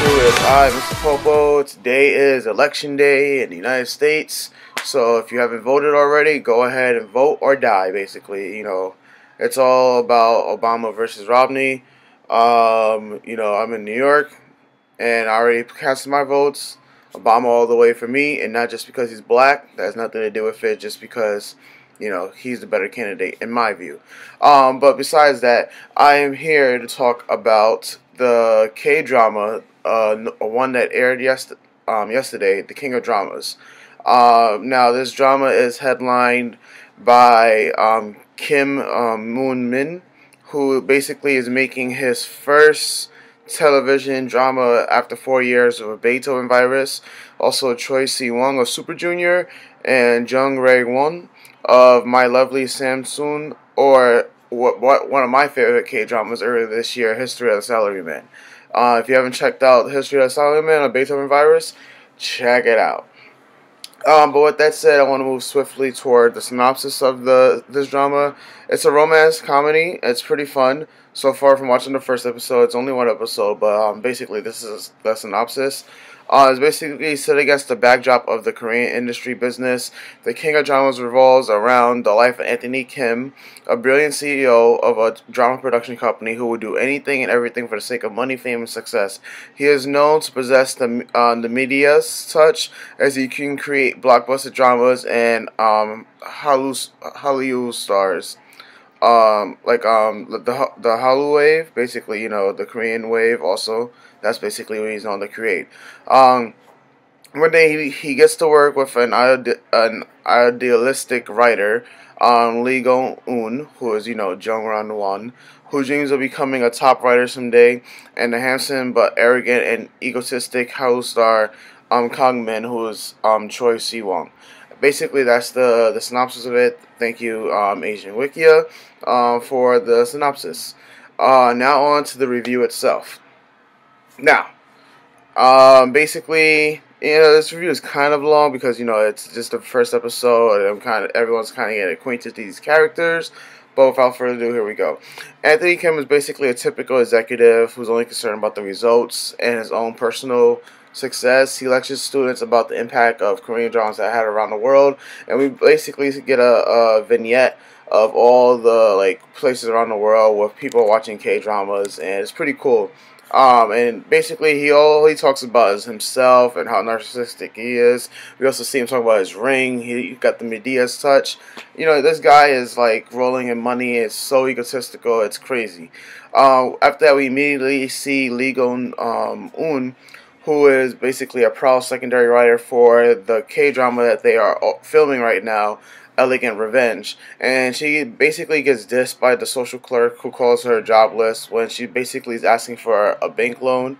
It's I, Mr. Popo. Today is election day in the United States. So if you haven't voted already, go ahead and vote or die, basically. It's all about Obama versus Romney. I'm in New York, and I already cast my votes. Obama all the way for me, and not just because he's black. That has nothing to do with it, just because, he's the better candidate, in my view. But besides that, I am here to talk about the K-drama, one that aired yesterday, The King of Dramas. Now, this drama is headlined by Myung-min, who basically is making his first television drama after 4 years of a Beethoven virus. Also, Choi Siwon of Super Junior and Jung Ryeo-won of My Lovely Samsoon, or one of my favorite K-dramas earlier this year, History of the Salaryman. If you haven't checked out History of the Salaryman or Beethoven virus, check it out. But with that said, I want to move swiftly toward the synopsis of this drama. It's a romance comedy. It's pretty fun. So far from watching the first episode, it's only one episode, but basically this is the synopsis. It's basically set against the backdrop of the Korean industry business. The King of Dramas revolves around the life of Anthony Kim, a brilliant CEO of a drama production company who would do anything and everything for the sake of money, fame, and success. He is known to possess the media's touch, as he can create blockbuster dramas and Hallyu stars. The Hallyu wave, basically, the Korean wave also. That's basically what he's known to create. One day he gets to work with an idealistic writer, Lee Go-eun, who is, Jung-won, who dreams of becoming a top writer someday, and the handsome but arrogant and egotistic Hallyu star, Kang-min, who is Choi Siwon. Basically, that's the synopsis of it. Thank you, Asian Wikia, for the synopsis. Now on to the review itself. Now, basically, this review is kind of long because, it's just the first episode, and everyone's kind of getting acquainted to these characters. But without further ado, here we go. Anthony Kim is basically a typical executive who's only concerned about the results and his own personal success. He lectures students about the impact of Korean dramas that had around the world, and we basically get a vignette of all the places around the world with people watching K-dramas, and it's pretty cool. And basically all he talks about is himself and how narcissistic he is. We also see him talk about his ring. He got the media's touch. This guy is rolling in money. It's so egotistical. It's crazy. After that, we immediately see Lee Go-eun, who is basically a proud secondary writer for the K-drama that they are filming right now, Elegant Revenge. And she basically gets dissed by the social clerk, who calls her jobless when she basically is asking for a bank loan.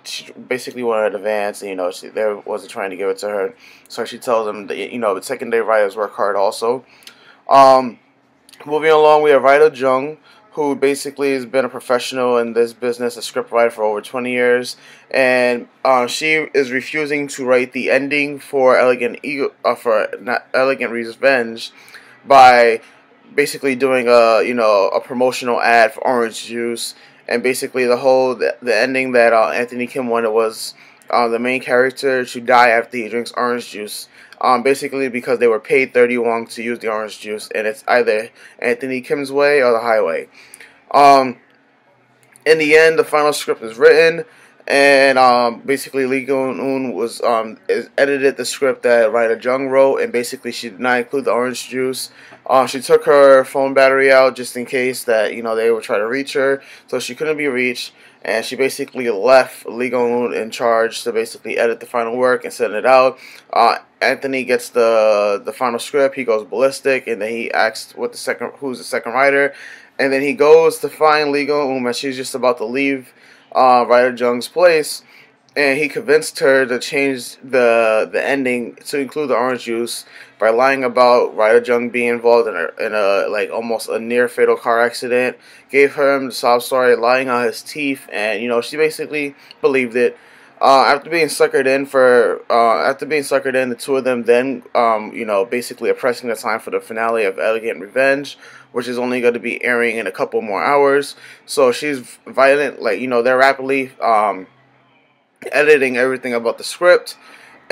She basically wanted an advance, and, they wasn't trying to give it to her. So she tells them that, the secondary writers work hard also. Moving along, we have writer Jung, who basically has been a professional in this business, a scriptwriter for over 20 years, and she is refusing to write the ending for Elegant Revenge by basically doing a promotional ad for orange juice, and basically the ending that Anthony Kim wanted was the main character to die after he drinks orange juice. Basically because they were paid 30 won to use the orange juice, and it's either Anthony Kim's way or the highway. In the end, the final script is written, and basically Lee Go-eun edited the script that writer Jung wrote, and basically she did not include the orange juice. She took her phone battery out just in case that they would try to reach her, so she couldn't be reached. And she basically left Lee Go-eun in charge to basically edit the final work and send it out. Anthony gets the final script. He goes ballistic, and then he asks who's the second writer. And then he goes to find Lee Go-eun, and she's just about to leave writer Jung's place. And he convinced her to change the ending to include the orange juice by lying about writer Jung being involved in a almost a near fatal car accident. Gave him the sob story, lying on his teeth, and she basically believed it. After being suckered in, the two of them then basically oppressing the time for the finale of Elegant Revenge, which is only going to be airing in a couple more hours. So she's violent, like they're rapidly editing everything about the script.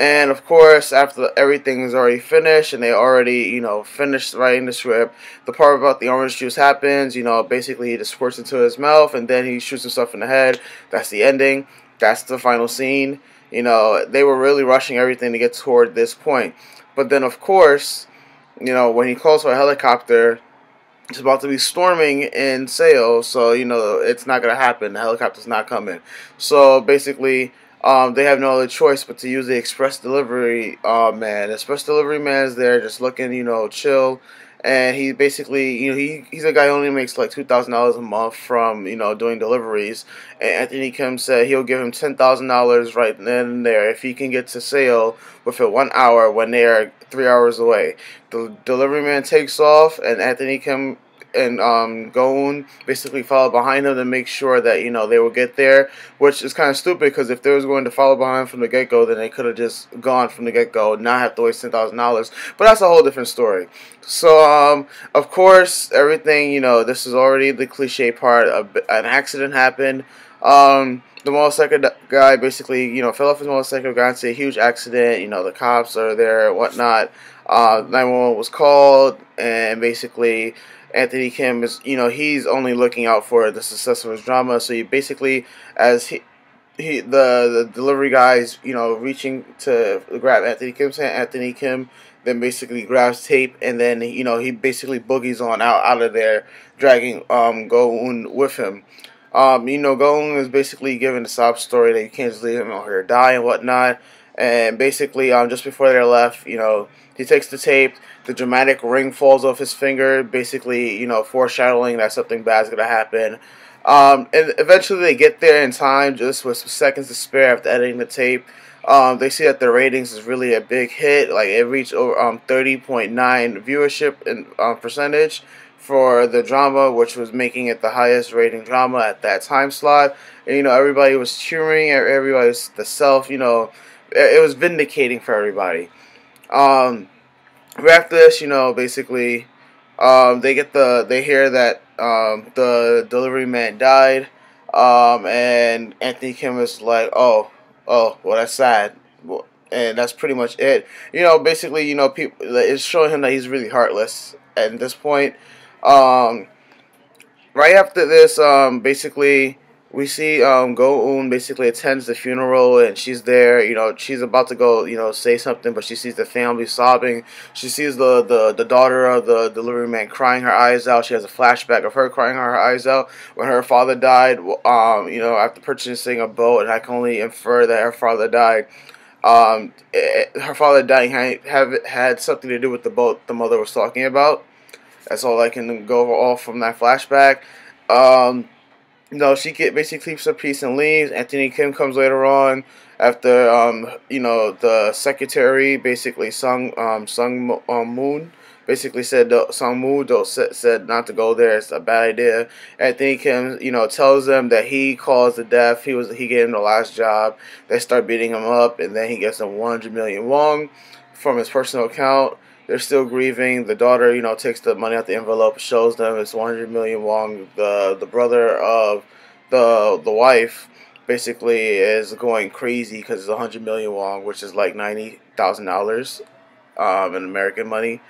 And of course, after everything is already finished and they already, finished writing the script, the part about the orange juice happens. Basically he just squirts into his mouth and then he shoots himself in the head. That's the ending. That's the final scene. They were really rushing everything to get toward this point. But then, of course, when he calls for a helicopter, it's about to be storming in Seoul, so it's not gonna happen. The helicopter's not coming. So basically, they have no other choice but to use the express delivery man. The express delivery man is there, just looking, chill, and he basically, he's a guy who only makes like $2,000 a month from doing deliveries. And Anthony Kim said he'll give him $10,000 right then and there if he can get to Seoul within 1 hour when they are 3 hours away. The delivery man takes off, and Anthony Kim and Go-eun basically follow behind him to make sure that they will get there, which is kind of stupid because if they was going to follow behind from the get-go, then they could have just gone from the get-go and not have to waste $10,000. But that's a whole different story. So of course, everything this is already the cliche part. An accident happened. The motorcycle guy basically fell off his motorcycle, got into a huge accident. The cops are there and whatnot. 911 was called, and basically Anthony Kim is, he's only looking out for the success of his drama. So he basically, as the delivery guys, reaching to grab Anthony Kim's hand, Anthony Kim then basically grabs tape, and then he basically boogies on out of there, dragging Go-eun with him. Go-eun is basically giving the sob story that you can't just leave him out here to die and whatnot. And basically, just before they left, he takes the tape. The dramatic ring falls off his finger, basically, foreshadowing that something bad's gonna happen. And eventually, they get there in time, just with seconds to spare after editing the tape. They see that the ratings is really a big hit. Like it reached over 30.9 viewership and percentage for the drama, which was making it the highest rating drama at that time slot. And, everybody was cheering. Everybody was the self. It was vindicating for everybody. Right after this, basically, they hear that the delivery man died, and Anthony Kim is like, oh, well, that's sad, and that's pretty much it. Basically, people, it's showing him that he's really heartless at this point. Right after this, basically, we see Go-eun basically attends the funeral, and she's there. She's about to go, say something, but she sees the family sobbing. She sees the daughter of the delivery man crying her eyes out. She has a flashback of her crying her eyes out when her father died. After purchasing a boat, and I can only infer that her father died. Her father dying had something to do with the boat the mother was talking about. That's all I can go off from that flashback. She basically keeps her peace and leaves. Anthony Kim comes later on after, the secretary, basically Sang-Moo, basically said Sang-Moo said not to go there. It's a bad idea. Anthony Kim, tells them that he caused the death. He gave him the last job. They start beating him up, and then he gets them 100 million won from his personal account. They're still grieving. The daughter, takes the money out the envelope, shows them it's 100 million won. The brother of the wife basically is going crazy because it's 100 million won, which is like $90,000 in American money.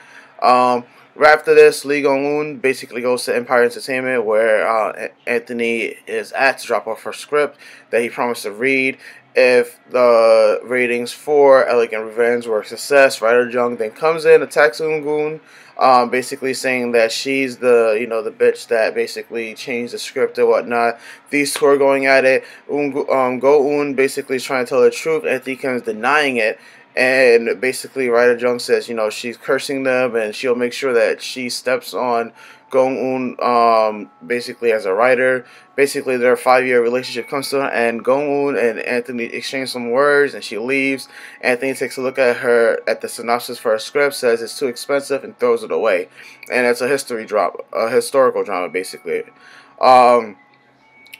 Right after this, Lee Gong-eun basically goes to Empire Entertainment, where Anthony is at to drop off her script that he promised to read. If the ratings for Elegant Revenge were a success, writer Jung then comes in, attacks Eun-gun, basically saying that she's the bitch that basically changed the script and whatnot. These two are going at it. Go-eun basically is trying to tell the truth. Anthony Kim is denying it. And basically, writer Jung says, she's cursing them, and she'll make sure that she steps on Go-eun, basically as a writer. Basically, their 5-year relationship comes to an end. Go-eun and Anthony exchange some words, and she leaves. Anthony takes a look at the synopsis for her script, says it's too expensive, and throws it away. And it's a historical drama, basically.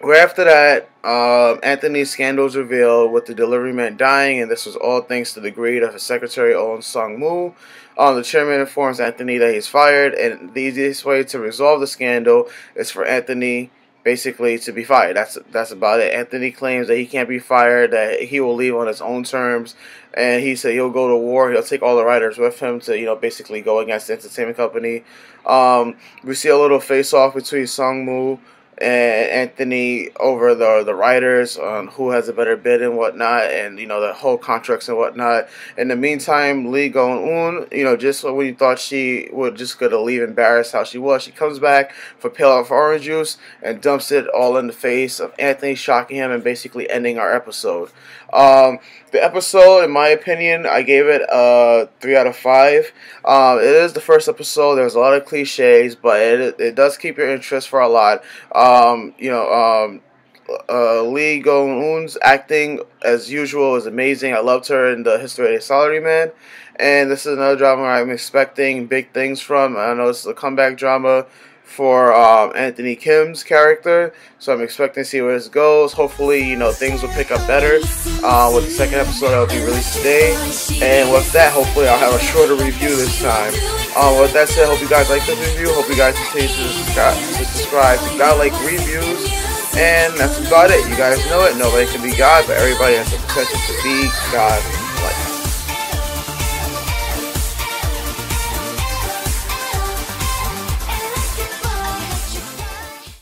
Right after that, Anthony's scandal was revealed with the delivery man dying, and this was all thanks to the greed of his secretary, Sang-Moo. The chairman informs Anthony that he's fired, and the easiest way to resolve the scandal is for Anthony basically to be fired. That's about it. Anthony claims that he can't be fired, that he will leave on his own terms, and he said he'll go to war. He'll take all the writers with him to, basically go against the entertainment company. We see a little face-off between Sang-Moo and Anthony over the writers on who has a better bid and whatnot, and the whole contracts and whatnot. In the meantime, Lee Go-eun, just when you thought she would just gonna leave embarrassed how she was, she comes back for Pale Out for Orange Juice and dumps it all in the face of Anthony, shocking him and basically ending our episode. The episode, in my opinion, I gave it a 3 out of 5. It is the first episode. There's a lot of cliches, but it does keep your interest for a lot. Lee Go-eun's acting, as usual, is amazing. I loved her in the History of the Salaryman. And this is another drama I'm expecting big things from. I know this is a comeback drama for Anthony Kim's character, so I'm expecting to see where this goes. Hopefully, things will pick up better with the second episode that will be released today. And with that, hopefully I'll have a shorter review this time. With that said, hope you guys like this review. Hope you guys continue to subscribe to GodlikeReviews. And that's about it. You guys know it. Nobody can be God, but everybody has the potential to be God.